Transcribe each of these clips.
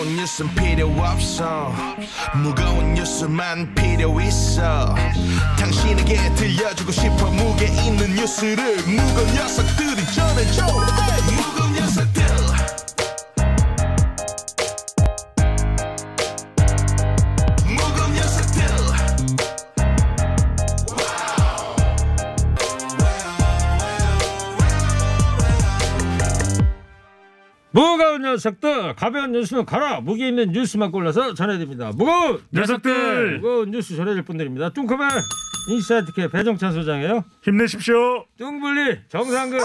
무거운 뉴스는 필요 없어. 무거운 뉴스만 필요 있어. 당신에게 들려주고 싶어. 무게 있는 뉴스를 무거운 녀석들이 전해줘. 무거운 녀석들. 무거운 녀석들. 무거운 녀석들, 가벼운 뉴스는 가라. 무게 있는 뉴스만 골라서 전해드립니다. 무거운 녀석들. 무거운 뉴스 전해줄 분들입니다. 뚱커벨 인사이트K 배정찬 소장이에요. 힘내십시오. 뚱블리 정상근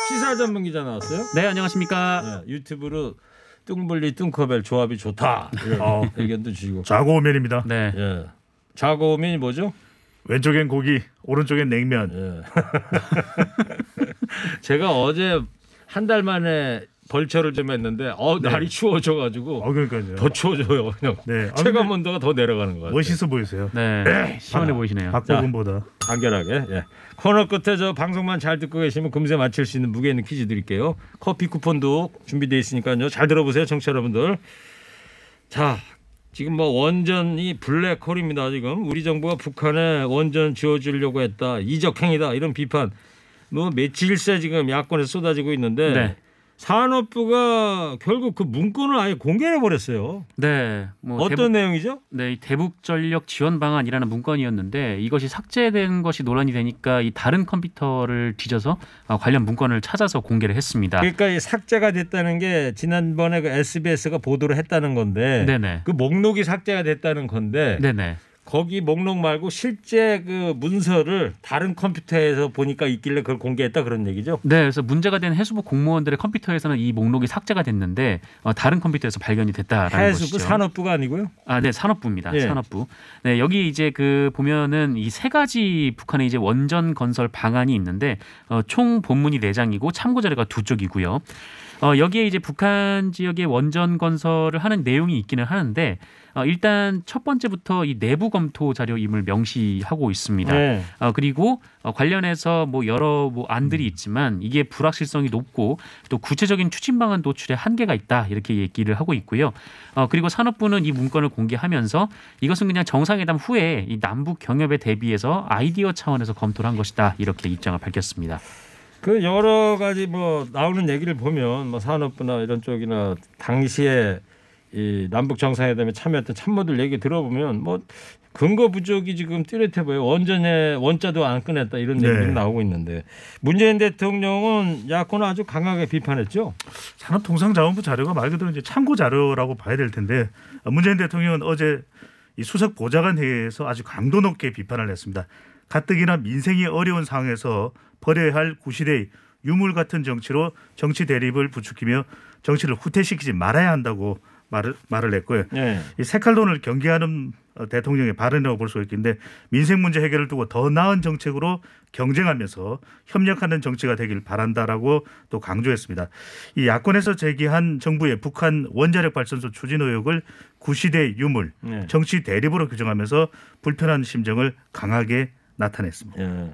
시사 전문 기자 나왔어요. 네, 안녕하십니까. 네, 유튜브로 뚱블리 뚱커벨 조합이 좋다 이런 의견도 주시고. 자고오면입니다. 네. 예. 자고오면이 뭐죠? 왼쪽엔 고기, 오른쪽엔 냉면. 예. 제가 어제 한 달 만에 벌초를 좀 했는데 날이 추워져가지고 그러니까요. 더 추워져요. 그냥 네. 체감 온도가 더 내려가는 것 같아요. 멋있어 보이세요. 네. 시원해 보이시네요. 박보검보다. 간결하게. 예. 코너 끝에 저 방송만 잘 듣고 계시면 금세 맞힐 수 있는 무게 있는 퀴즈 드릴게요. 커피 쿠폰도 준비되어 있으니까요. 잘 들어보세요, 청취자 여러분들. 자, 지금 뭐 원전이 블랙홀입니다. 지금 우리 정부가 북한에 원전 지어주려고 했다, 이적행위다 이런 비판 뭐 며칠째 지금 야권에서 쏟아지고 있는데. 네. 산업부가 결국 그 문건을 아예 공개해 버렸어요. 네. 뭐 어떤 내용이죠? 네, 이 대북전력 지원 방안이라는 문건이었는데 이것이 삭제된 것이 논란이 되니까 이 다른 컴퓨터를 뒤져서 관련 문건을 찾아서 공개를 했습니다. 그러니까 이 삭제가 됐다는 게 지난번에 그 SBS가 보도를 했다는 건데, 네네. 그 목록이 삭제가 됐다는 건데, 네네. 거기 목록 말고 실제 그 문서를 다른 컴퓨터에서 보니까 있길래 그걸 공개했다 그런 얘기죠? 네, 그래서 문제가 된 해수부 공무원들의 컴퓨터에서는 이 목록이 삭제가 됐는데 다른 컴퓨터에서 발견이 됐다라는 해수부 것이죠. 산업부가 아니고요? 아, 네, 산업부입니다. 예. 산업부. 네, 여기 이제 그 보면은 이 세 가지 북한의 이제 원전 건설 방안이 있는데 총 본문이 4장이고 참고 자료가 2쪽이고요. 여기에 이제 북한 지역의 원전 건설을 하는 내용이 있기는 하는데 일단 첫 번째부터 이 내부 검토 자료임을 명시하고 있습니다. 네. 그리고 관련해서 뭐 여러 뭐 안들이 있지만 이게 불확실성이 높고 또 구체적인 추진 방안 도출에 한계가 있다 이렇게 얘기를 하고 있고요. 그리고 산업부는 이 문건을 공개하면서 이것은 그냥 정상회담 후에 이 남북 경협에 대비해서 아이디어 차원에서 검토를 한 것이다 이렇게 입장을 밝혔습니다. 그 여러 가지 뭐 나오는 얘기를 보면 뭐 산업부나 이런 쪽이나 당시에 이 남북 정상회담에 참여했던 참모들 얘기 들어보면 뭐 근거 부족이 지금 뚜렷해 보여요. 원전에 원자도 안 꺼냈다 이런 얘기들이 나오고 있는데 문재인 대통령은 야권을 아주 강하게 비판했죠. 산업통상자원부 자료가 말 그대로 이제 참고 자료라고 봐야 될 텐데 문재인 대통령은 어제 이 수석 보좌관 회의에서 아주 강도 높게 비판을 했습니다. 가뜩이나 민생이 어려운 상황에서 버려야 할 구시대의 유물 같은 정치로 정치 대립을 부추기며 정치를 후퇴시키지 말아야 한다고 말을 했고요. 네. 이 색깔론을 경계하는 대통령의 발언이라고 볼 수 있겠는데 민생 문제 해결을 두고 더 나은 정책으로 경쟁하면서 협력하는 정치가 되길 바란다라고 또 강조했습니다. 이 야권에서 제기한 정부의 북한 원자력 발전소 추진 의혹을 구시대 유물, 정치 대립으로 규정하면서 불편한 심정을 강하게 나타냈습니다. 예.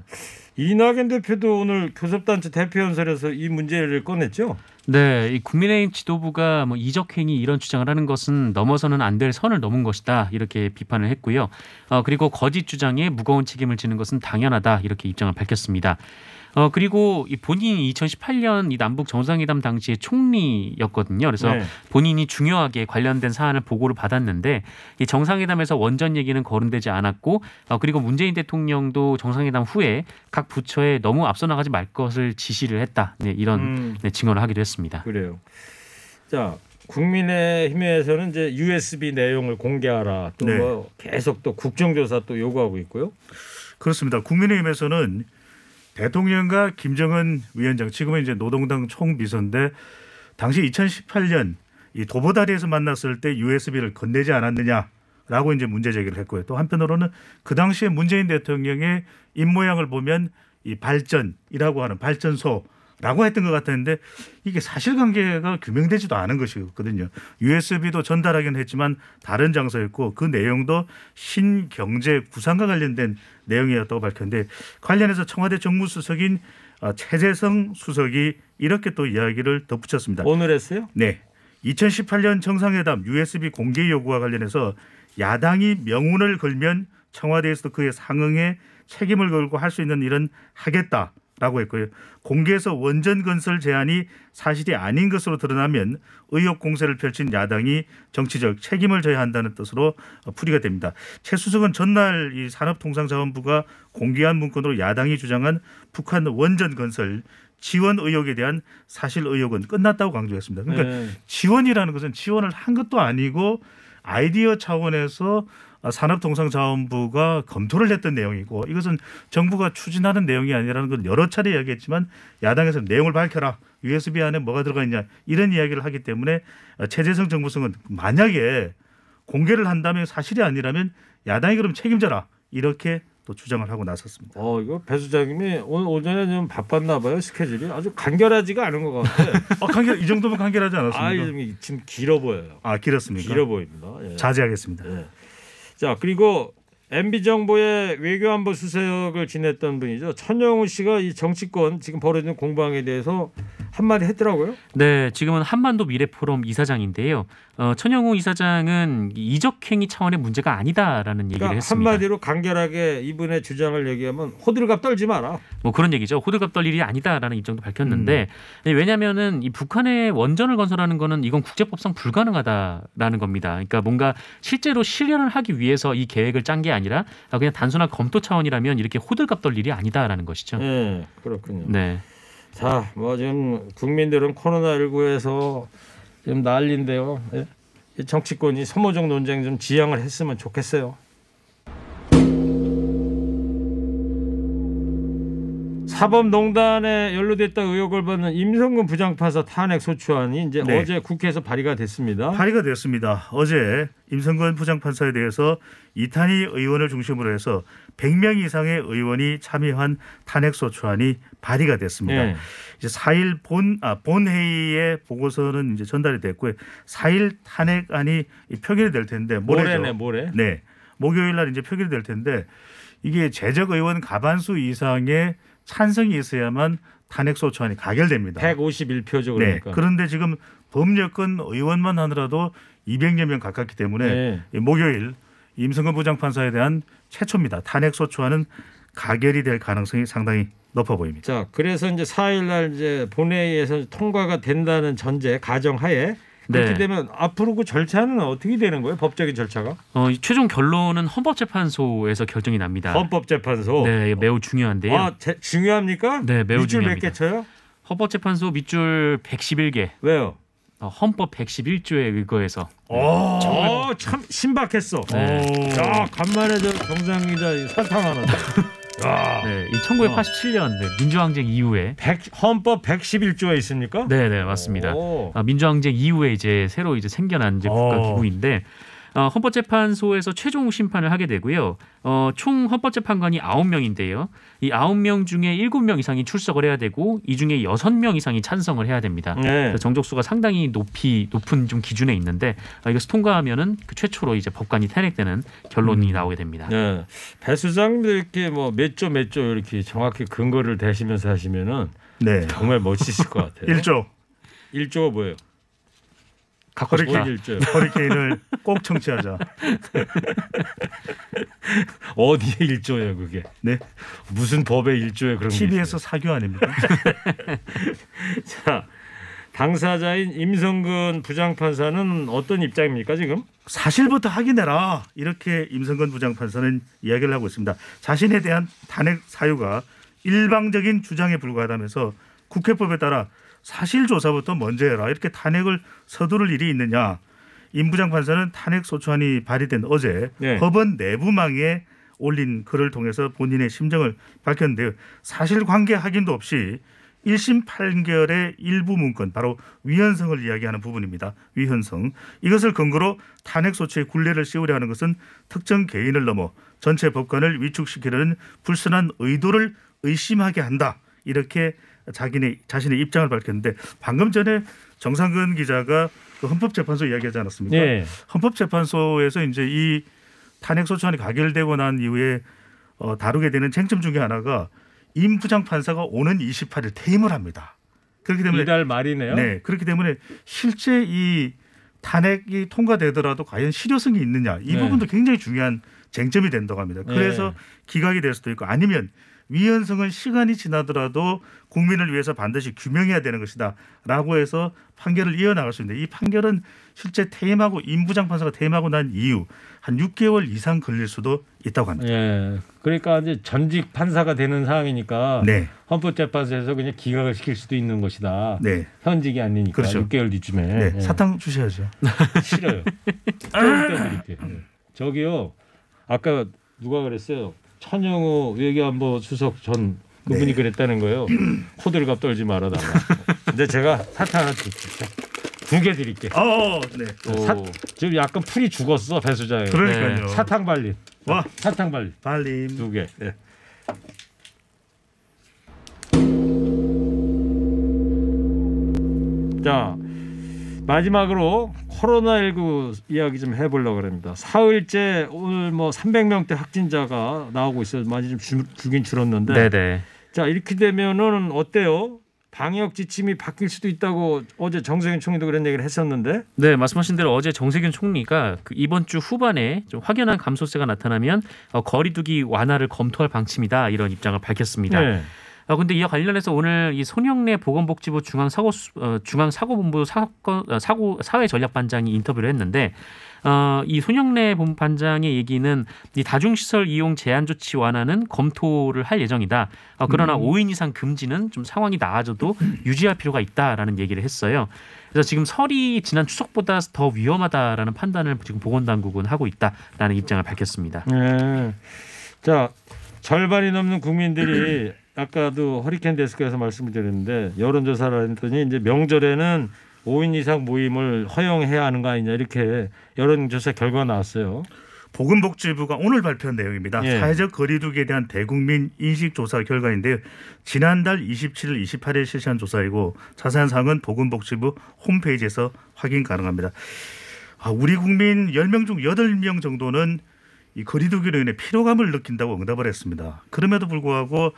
이낙연 대표도 오늘 교섭단체 대표 연설에서 이 문제를 꺼냈죠. 네, 이 국민의힘 지도부가 뭐 이적행위 이런 주장을 하는 것은 넘어서는 안 될 선을 넘은 것이다 이렇게 비판을 했고요. 그리고 거짓 주장에 무거운 책임을 지는 것은 당연하다 이렇게 입장을 밝혔습니다. 그리고 본인이 2018년 이 남북 정상회담 당시에 총리였거든요. 그래서 본인이 중요하게 관련된 사안을 보고를 받았는데 이 정상회담에서 원전 얘기는 거론되지 않았고 그리고 문재인 대통령도 정상회담 후에 각 부처에 너무 앞서 나가지 말 것을 지시를 했다. 네, 이런 증언을 하기도 했습니다. 그래요. 자, 국민의힘에서는 이제 USB 내용을 공개하라. 또 뭐 계속 또 국정조사 또 요구하고 있고요. 그렇습니다. 국민의힘에서는 대통령과 김정은 위원장, 지금은 이제 노동당 총비서인데 당시 2018년 이 도보다리에서 만났을 때 USB를 건네지 않았느냐라고 이제 문제 제기를 했고요. 또 한편으로는 그 당시에 문재인 대통령의 입모양을 보면 이 발전이라고 하는 발전소라고 했던 것 같았는데 이게 사실관계가 규명되지도 않은 것이거든요. USB도 전달하긴 했지만 다른 장소였고 그 내용도 신경제 구상과 관련된 내용이었다고 밝혔는데 관련해서 청와대 정무수석인 최재성 수석이 이렇게 또 이야기를 덧붙였습니다. 오늘 했어요? 네. 2018년 정상회담 USB 공개 요구와 관련해서 야당이 명운을 걸면 청와대에서도 그에 상응해 책임을 걸고 할 수 있는 일은 하겠다라고 했고요. 공개에서 원전 건설 제안이 사실이 아닌 것으로 드러나면 의혹 공세를 펼친 야당이 정치적 책임을 져야 한다는 뜻으로 풀이가 됩니다. 최 수석은 전날 이 산업통상자원부가 공개한 문건으로 야당이 주장한 북한 원전 건설 지원 의혹에 대한 사실 의혹은 끝났다고 강조했습니다. 그러니까 지원이라는 것은 지원을 한 것도 아니고 아이디어 차원에서 산업통상자원부가 검토를 했던 내용이고 이것은 정부가 추진하는 내용이 아니라는 건 여러 차례 이야기했지만 야당에서 내용을 밝혀라. USB 안에 뭐가 들어가 있냐 이런 이야기를 하기 때문에 최재성 정부성은 만약에 공개를 한다면 사실이 아니라면 야당이 그럼 책임져라 이렇게 또 주장을 하고 나섰습니다. 이거 배 수장님이 오늘 오전에 좀 바빴나 봐요. 스케줄이 아주 간결하지가 않은 것 같아요. 이 정도면 간결하지 않았습니까? 지금 길어 보여요. 길었습니까? 길어 보입니다. 예. 자제하겠습니다. 예. 자, 그리고 MB 정부의 외교안보 수석을 지냈던 분이죠. 천영우 씨가 이 정치권 지금 벌어지는 공방에 대해서 한마디 했더라고요. 네, 지금은 한반도 미래포럼 이사장인데요. 천영우 이사장은 이적행위 차원의 문제가 아니다라는 얘기를 했습니다. 한마디로 간결하게 이분의 주장을 얘기하면 호들갑 떨지 마라. 뭐 그런 얘기죠. 호들갑 떨 일이 아니다라는 입장도 밝혔는데 왜냐하면은 이 북한의 원전을 건설하는 거는 이건 국제법상 불가능하다라는 겁니다. 그러니까 뭔가 실제로 실현을 하기 위해서 이 계획을 짠 게 아니라 그냥 단순한 검토 차원이라면 이렇게 호들갑 떨 일이 아니다라는 것이죠. 네, 그렇군요. 네. 자, 뭐 지금 국민들은 코로나19에서 지금 난리인데요. 예? 이 정치권이 소모적 논쟁 좀 지양을 했으면 좋겠어요. 사법농단에 연루됐다 의혹을 받는 임성근 부장판사 탄핵 소추안이 이제 어제 국회에서 발의가 됐습니다. 발의가 됐습니다. 어제 임성근 부장판사에 대해서 이탄희 의원을 중심으로 해서 100명 이상의 의원이 참여한 탄핵 소추안이 발의가 됐습니다. 네. 이제 4일 본회의의 보고서는 이제 전달이 됐고요. 4일 탄핵안이 표결이 될 텐데 모레죠. 모레. 네, 목요일 날 이제 표결이 될 텐데 이게 재적 의원 과반수 이상의 찬성이 있어야만 탄핵 소추안이 가결됩니다. 151표죠. 그러니까. 네. 그런데 지금 법여권 의원만 하더라도 200여 명 가깝기 때문에 목요일 임성근 부장판사에 대한 최초입니다. 탄핵 소추안은 가결이 될 가능성이 상당히 높아 보입니다. 자, 그래서 이제 4일 날 이제 본회의에서 통과가 된다는 전제 가정하에 그렇게 되면 앞으로 그 절차는 어떻게 되는 거예요? 법적인 절차가? 최종 결론은 헌법재판소에서 결정이 납니다. 헌법재판소. 네, 매우 중요한데요. 중요합니까? 네, 매우 밑줄 중요합니다. 몇 개 쳐요? 헌법재판소 밑줄 111개. 왜요? 헌법 111조에 의거해서. 참 신박했어. 네. 야, 간만에 저 정상 기자 설탕하는. 네, 이 1987년 민주항쟁 이후에 헌법 111조에 있습니까? 네, 맞습니다. 민주항쟁 이후에 이제 새로 이제 생겨난 이제 국가기구인데 헌법재판소에서 최종 심판을 하게 되고요. 총 헌법재판관이 9명인데요. 이 9명 중에 7명 이상이 출석을 해야 되고 이 중에 6명 이상이 찬성을 해야 됩니다. 그래서 정족수가 상당히 높은 좀 기준에 있는데 이것을 통과하면은 그 최초로 이제 법관이 탄핵되는 결론이 나오게 됩니다. 네. 배 수장님도 이렇게 뭐 몇 조 이렇게 정확히 근거를 대시면서 하시면은 정말 멋지실 것 같아요. 1조. 1조가 뭐예요? 허리케인을 꼭 청취하자. 어디에 1조예요 그게? 네. 무슨 법의 1조에 그런 게 TV에서 사교 아닙니까? 자, 당사자인 임성근 부장판사는 어떤 입장입니까 지금? 사실부터 확인해라. 이렇게 임성근 부장판사는 이야기를 하고 있습니다. 자신에 대한 탄핵 사유가 일방적인 주장에 불과하다면서 국회법에 따라 사실조사부터 먼저 해라. 이렇게 탄핵을 서두를 일이 있느냐. 임 부장판사는 탄핵 소추안이 발의된 어제 법원 내부망에 올린 글을 통해서 본인의 심정을 밝혔는데요. 사실관계 확인도 없이 1심 판결의 일부 문건 바로 위헌성을 이야기하는 부분입니다. 위헌성. 이것을 근거로 탄핵 소추의 굴레를 씌우려 하는 것은 특정 개인을 넘어 전체 법관을 위축시키려는 불순한 의도를 의심하게 한다. 이렇게 자신의 입장을 밝혔는데 방금 전에 정상근 기자가 그 헌법재판소 이야기하지 않았습니까? 네. 헌법재판소에서 이제 이 탄핵 소추안이 가결되고 난 이후에 다루게 되는 쟁점 중에 하나가 임 부장판사가 오는 28일 퇴임을 합니다. 그렇기 때문에 이달 말이네요. 네, 그렇기 때문에 실제 이 탄핵이 통과되더라도 과연 실효성이 있느냐 이 네. 부분도 굉장히 중요한 쟁점이 된다고 합니다. 그래서 기각이 될 수도 있고 아니면 위헌성은 시간이 지나더라도 국민을 위해서 반드시 규명해야 되는 것이다라고 해서 판결을 이어나갈 수 있는데 이 판결은 실제 퇴임하고 임부장 판사가 퇴임하고 난 이후 한 6개월 이상 걸릴 수도 있다고 합니다. 예. 그러니까 이제 전직 판사가 되는 상황이니까 네, 헌법재판소에서 그냥 기각을 시킬 수도 있는 것이다. 네, 현직이 아니니까 그렇죠. 6개월 뒤쯤에. 네. 예. 사탕 주셔야죠. 싫어요. 좀 드릴게요. 저기요. 아까 누가 그랬어요? 천영호 외교안보 수석 전 그분이 네. 그랬다는 거예요. 호들갑 떨지 말아달라. 근데 제가 사탕 하나 드릴게요. 2개 드릴게요. 네. 지금 약간 풀이 죽었어 배수장에. 그러니까요. 사탕 발림. 와, 사탕 발림 발림. 2개. 네. 자 마지막으로 코로나19 이야기 좀 해보려고 합니다. 사흘째 오늘 뭐 300명대 확진자가 나오고 있어요. 많이 좀 줄긴 줄었는데. 네네. 자 이렇게 되면은 어때요? 방역 지침이 바뀔 수도 있다고 어제 정세균 총리도 그런 얘기를 했었는데. 네, 말씀하신 대로 어제 정세균 총리가 그 이번 주 후반에 좀 확연한 감소세가 나타나면 거리두기 완화를 검토할 방침이다 이런 입장을 밝혔습니다. 네. 근데 이와 관련해서 오늘 이 손영래 보건복지부 중앙사고본부 사회전략반장이 인터뷰를 했는데 이 손영래 본부반장의 얘기는 이 다중시설 이용 제한 조치 완화는 검토를 할 예정이다. 그러나 5인 이상 금지는 좀 상황이 나아져도 유지할 필요가 있다라는 얘기를 했어요. 그래서 지금 설이 지난 추석보다 더 위험하다라는 판단을 지금 보건당국은 하고 있다라는 입장을 밝혔습니다. 네. 자 절반이 넘는 국민들이 아까도 허리케인 데스크에서 말씀을 드렸는데 여론조사를 했더니 이제 명절에는 5인 이상 모임을 허용해야 하는 거 아니냐 이렇게 여론조사 결과가 나왔어요. 보건복지부가 오늘 발표한 내용입니다. 예. 사회적 거리두기에 대한 대국민 인식조사 결과인데요. 지난달 27일, 28일 실시한 조사이고 자세한 사항은 보건복지부 홈페이지에서 확인 가능합니다. 우리 국민 10명 중 8명 정도는 이 거리두기로 인해 피로감을 느낀다고 응답을 했습니다. 그럼에도 불구하고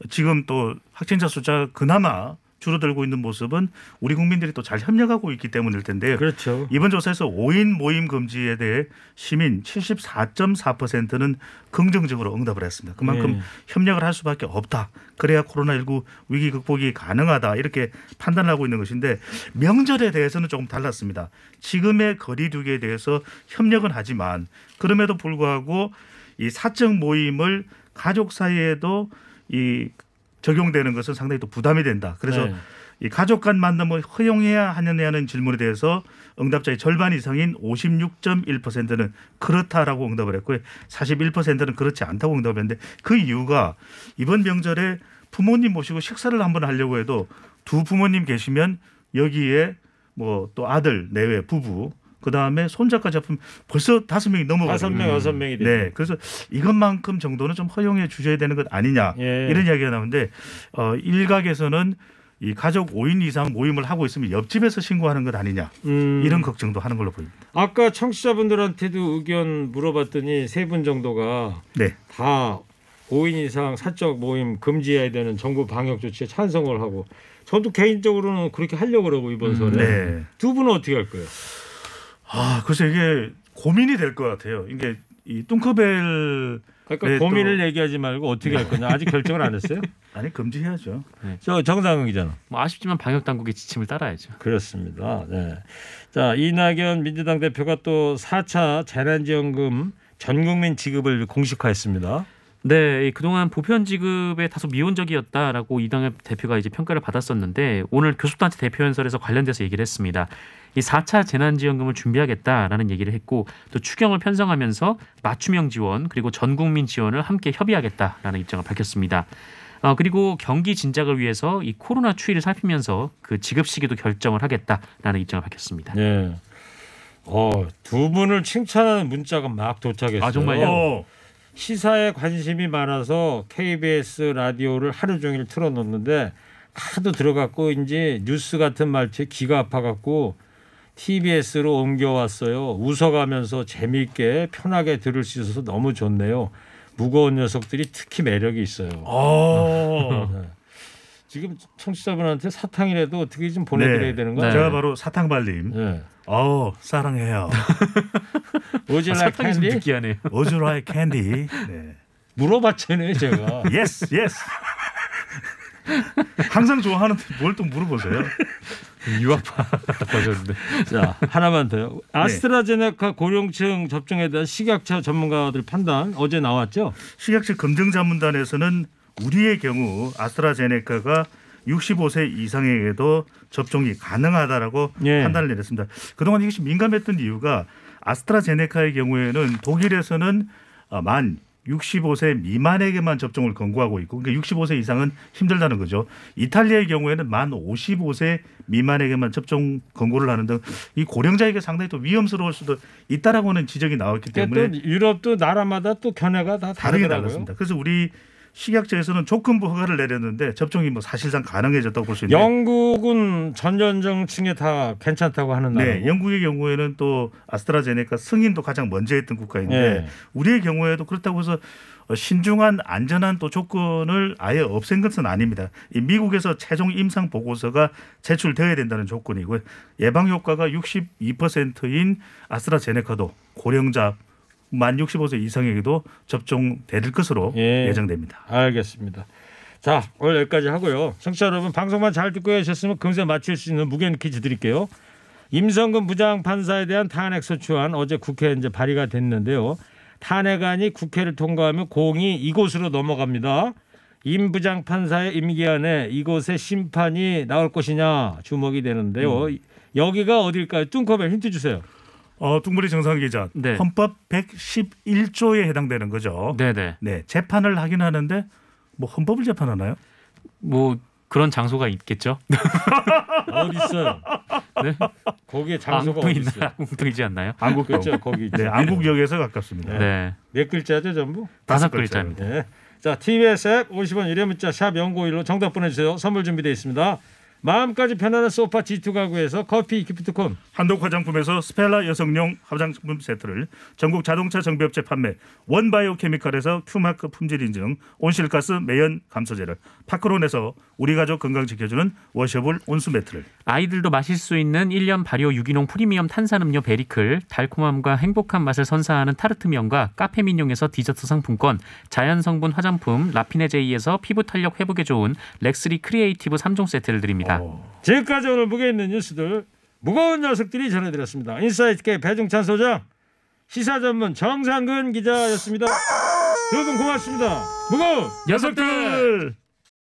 지금 또 확진자 숫자 그나마 줄어들고 있는 모습은 우리 국민들이 또 잘 협력하고 있기 때문일 텐데요. 그렇죠. 이번 조사에서 5인 모임 금지에 대해 시민 74.4%는 긍정적으로 응답을 했습니다. 그만큼 네. 협력을 할 수밖에 없다. 그래야 코로나19 위기 극복이 가능하다. 이렇게 판단하고 있는 것인데 명절에 대해서는 조금 달랐습니다. 지금의 거리두기에 대해서 협력은 하지만 그럼에도 불구하고 이 사적 모임을 가족 사이에도 이 적용되는 것은 상당히 또 부담이 된다. 그래서 네. 이 가족 간 만남을 허용해야 하느냐는 질문에 대해서 응답자의 절반 이상인 56.1%는 그렇다라고 응답을 했고요. 41%는 그렇지 않다고 응답을 했는데 그 이유가 이번 명절에 부모님 모시고 식사를 한번 하려고 해도 두 부모님 계시면 여기에 뭐 또 아들 내외 부부 그다음에 손자까지 합하면 벌써 5명이 넘어가거든요. 5명, 6명이 되죠. 네, 그래서 이것만큼 정도는 좀 허용해 주셔야 되는 것 아니냐 예. 이런 이야기가 나오는데 일각에서는 이 가족 5인 이상 모임을 하고 있으면 옆집에서 신고하는 것 아니냐 이런 걱정도 하는 걸로 보입니다. 아까 청취자분들한테도 의견 물어봤더니 3분 정도가 네, 다 5인 이상 사적 모임 금지해야 되는 정부 방역 조치에 찬성을 하고 저도 개인적으로는 그렇게 하려고 그러고 이번 설에. 네. 두 분은 어떻게 할 거예요? 글쎄 이게 고민이 될 것 같아요. 이게 이 뚱커벨 그러니까 고민을 얘기하지 말고 어떻게 할 거냐. 아직 결정을 안 했어요? 아니 금지해야죠. 저 정상훈 기자는. 뭐 아쉽지만 방역 당국의 지침을 따라야죠. 그렇습니다. 네. 자 이낙연 민주당 대표가 또 4차 재난지원금 전 국민 지급을 공식화했습니다. 네, 그동안 보편 지급에 다소 미온적이었다라고 이낙연 대표가 이제 평가를 받았었는데 오늘 교섭단체 대표연설에서 관련돼서 얘기를 했습니다. 이 4차 재난지원금을 준비하겠다라는 얘기를 했고 또 추경을 편성하면서 맞춤형 지원 그리고 전 국민 지원을 함께 협의하겠다라는 입장을 밝혔습니다. 그리고 경기 진작을 위해서 이 코로나 추이를 살피면서 그 지급 시기도 결정을 하겠다라는 입장을 밝혔습니다. 네. 두 분을 칭찬하는 문자가 막 도착했어요. 아, 정말요? 시사에 관심이 많아서 KBS 라디오를 하루 종일 틀어놓는데 하도 들어갔고 이제 뉴스 같은 말투에 귀가 아파갖고 TBS로 옮겨왔어요. 웃어가면서 재미있게 편하게 들을 수 있어서 너무 좋네요. 무거운 녀석들이 특히 매력이 있어요. 네. 지금 청취자분한테 사탕이라도 어떻게 좀 보내드려야 되는 거야? 네. 제가 바로 사탕발님. 네. 사랑해요. Would you like 사탕이 좀 candy? 느끼하네요. Would you like candy? 네. 물어봤잖아요, 제가. Yes, yes. 항상 좋아하는데 뭘 또 물어보세요? 유아파 버전인데. 자, 하나만 더요. 아스트라제네카 고령층 접종에 대한 식약처 전문가들 판단 어제 나왔죠? 식약처 검증자문단에서는 우리의 경우 아스트라제네카가 65세 이상에게도 접종이 가능하다라고 예. 판단을 내렸습니다. 그동안 이것이 민감했던 이유가 아스트라제네카의 경우에는 독일에서는 만 65세 미만에게만 접종을 권고하고 있고 그러니까 65세 이상은 힘들다는 거죠. 이탈리아의 경우에는 만 55세 미만에게만 접종 권고를 하는 등 이 고령자에게 상당히 또 위험스러울 수도 있다라고는 지적이 나왔기 때문에 또 유럽도 나라마다 또 견해가 다 다르게 다르더라고요. 나갔습니다. 그래서 우리 식약처에서는 조건부 허가를 내렸는데 접종이 뭐 사실상 가능해졌다고 볼 수 있는데 영국은 전연령층에 다 괜찮다고 하는 나라고. 네, 영국의 경우에는 또 아스트라제네카 승인도 가장 먼저 했던 국가인데 네. 우리의 경우에도 그렇다고 해서 신중한 안전한 또 조건을 아예 없앤 것은 아닙니다. 이 미국에서 최종 임상 보고서가 제출되어야 된다는 조건이고 예방 효과가 62%인 아스트라제네카도 고령자 만 65세 이상에게도 접종될 것으로 예. 예정됩니다. 알겠습니다. 자, 오늘 여기까지 하고요. 청취자 여러분 방송만 잘 듣고 계셨으면 금세 맞힐 수 있는 무게는 퀴즈 드릴게요. 임성근 부장판사에 대한 탄핵 소추안 어제 국회에 이제 발의가 됐는데요. 탄핵안이 국회를 통과하면 공이 이곳으로 넘어갑니다. 임 부장판사의 임기안에 이곳에 심판이 나올 것이냐 주목이 되는데요. 여기가 어딜까요? 뚱커벨 힌트 주세요. 뚱무리 정상 기자, 네. 헌법 111조에 해당되는 거죠. 네네. 네, 재판을 하긴 하는데 뭐 헌법을 재판하나요? 뭐 그런 장소가 있겠죠. 어디 있어요? 네. 거기에 장소가 어디 있어요? 안국동이지 않나요? 안국역. 그렇죠, 거기 있죠. 네, 안국역에서 가깝습니다. 네. 몇 글자죠, 전부? 5글자입니다. 네. 자, TBS 앱 50원 유료 문자 샵 0951로 정답 보내주세요. 선물 준비되어 있습니다. 마음까지 편안한 소파 G2 가구에서 커피 기프트콘, 한독 화장품에서 스펠라 여성용 화장품 세트를, 전국 자동차 정비업체 판매 원바이오 케미칼에서 큐마크 품질 인증 온실가스 매연 감소제를, 파크론에서 우리 가족 건강 지켜주는 워셔블 온수 매트를, 아이들도 마실 수 있는 1년 발효 유기농 프리미엄 탄산음료 베리클, 달콤함과 행복한 맛을 선사하는 타르트면과 카페민용에서 디저트 상품권, 자연성분 화장품 라피네제이에서 피부 탄력 회복에 좋은 렉스리 크리에이티브 3종 세트를 드립니다. 지금까지 오늘 무게 있는 뉴스들 무거운 녀석들이 전해드렸습니다. 인사이트K 배종찬 소장, 시사 전문 정상근 기자였습니다. 두 분 고맙습니다. 무거운 녀석들!